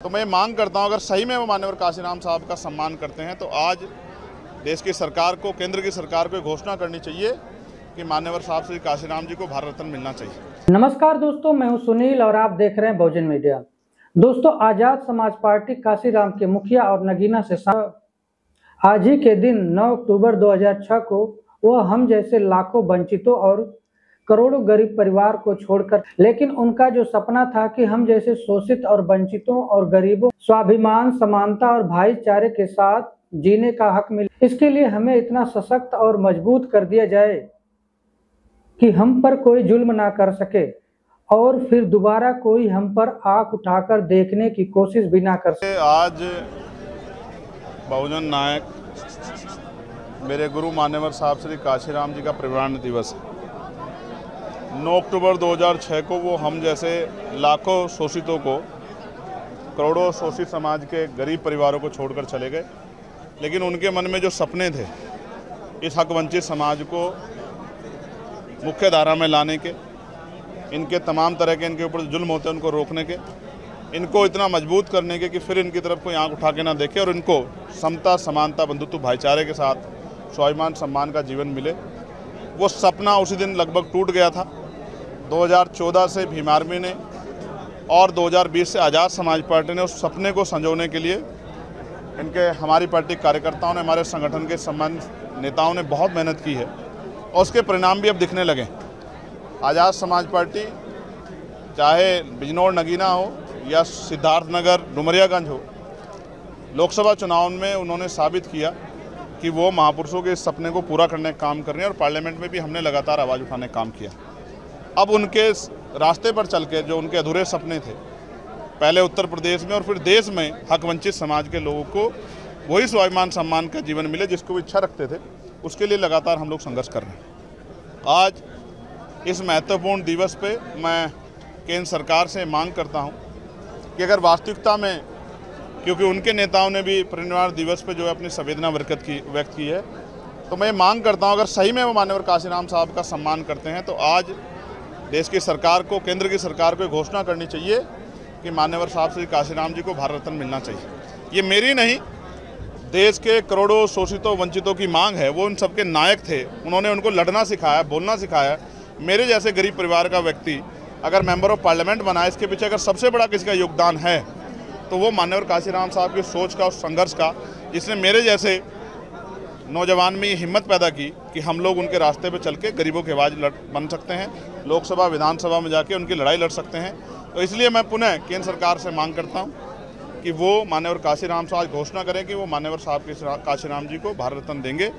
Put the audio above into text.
तो मैं मांग करता हूं, अगर सही में वो माननीय काशीराम साहब का सम्मान करते हैं तो आज देश की सरकार को, केंद्र की सरकार को घोषणा करनी चाहिए कि माननीय साहब श्री काशीराम जी को भारत रत्न मिलना चाहिए। नमस्कार दोस्तों, मैं हूं सुनील और आप देख रहे हैं बहुजन मीडिया। दोस्तों, आजाद समाज पार्टी काशीराम के मुखिया और नगीना से आज ही के दिन 9 अक्टूबर 2006 को वह हम जैसे लाखों वंचितों और करोड़ों गरीब परिवार को छोड़कर, लेकिन उनका जो सपना था कि हम जैसे शोषित और वंचितों और गरीबों स्वाभिमान, समानता और भाईचारे के साथ जीने का हक मिले, इसके लिए हमें इतना सशक्त और मजबूत कर दिया जाए कि हम पर कोई जुल्म ना कर सके और फिर दोबारा कोई हम पर आंख उठाकर देखने की कोशिश भी ना कर सके। आज बहुजन नायक मेरे गुरु मान्यवर साहब श्री काशीराम जी का परिनिर्वाण दिवस है। 9 अक्टूबर 2006 को वो हम जैसे लाखों शोषितों को, करोड़ों शोषित समाज के गरीब परिवारों को छोड़कर चले गए, लेकिन उनके मन में जो सपने थे इस हक वंचित समाज को मुख्य धारा में लाने के, इनके तमाम तरह के इनके ऊपर जुल्म होते हैं उनको रोकने के, इनको इतना मजबूत करने के कि फिर इनकी तरफ कोई आंख उठा के ना देखे और इनको समता, समानता, बंधुत्व, भाईचारे के साथ स्वाभिमान, सम्मान का जीवन मिले, वो सपना उसी दिन लगभग टूट गया था। 2014 से भीम आर्मी ने और 2020 से आज़ाद समाज पार्टी ने उस सपने को संजोने के लिए हमारी पार्टी कार्यकर्ताओं ने, हमारे संगठन के सम्मानित नेताओं ने बहुत मेहनत की है और उसके परिणाम भी अब दिखने लगे। आज़ाद समाज पार्टी चाहे बिजनौर नगीना हो या सिद्धार्थनगर डुमरियागंज हो, लोकसभा चुनाव में उन्होंने साबित किया कि वो महापुरुषों के इस सपने को पूरा करने का काम कर रहे हैं और पार्लियामेंट में भी हमने लगातार आवाज़ उठाने का काम किया। अब उनके रास्ते पर चल के जो उनके अधूरे सपने थे, पहले उत्तर प्रदेश में और फिर देश में हक वंचित समाज के लोगों को वही स्वाभिमान, सम्मान का जीवन मिले जिसको वो इच्छा रखते थे, उसके लिए लगातार हम लोग संघर्ष कर रहे हैं। आज इस महत्वपूर्ण दिवस पे मैं केंद्र सरकार से मांग करता हूं कि अगर वास्तविकता में, क्योंकि उनके नेताओं ने भी परिनिर्वाण दिवस पे जो है अपनी संवेदना व्यक्त की है, तो मैं मांग करता हूं अगर सही में वो माननीय काशीराम साहब का सम्मान करते हैं तो आज देश की सरकार को, केंद्र की सरकार को घोषणा करनी चाहिए कि माननीय साहब श्री काशीराम जी को भारत रत्न मिलना चाहिए। ये मेरी नहीं, देश के करोड़ों शोषितों, वंचितों की मांग है। वो उन सबके नायक थे, उन्होंने उनको लड़ना सिखाया, बोलना सिखाया। मेरे जैसे गरीब परिवार का व्यक्ति अगर मेंबर ऑफ पार्लियामेंट बना है, इसके पीछे अगर सबसे बड़ा किसी का योगदान है तो वो माननीय काशीराम साहब की सोच का, उस संघर्ष का, जिसने मेरे जैसे नौजवान में ये हिम्मत पैदा की कि हम लोग उनके रास्ते पे चल के गरीबों की आवाज़ बन सकते हैं, लोकसभा, विधानसभा में जाके उनकी लड़ाई लड़ सकते हैं। तो इसलिए मैं पुनः केंद्र सरकार से मांग करता हूं कि वो माननीय काशीराम साहब घोषणा करें कि वो माननीय साहब काशीराम जी को भारत रत्न देंगे।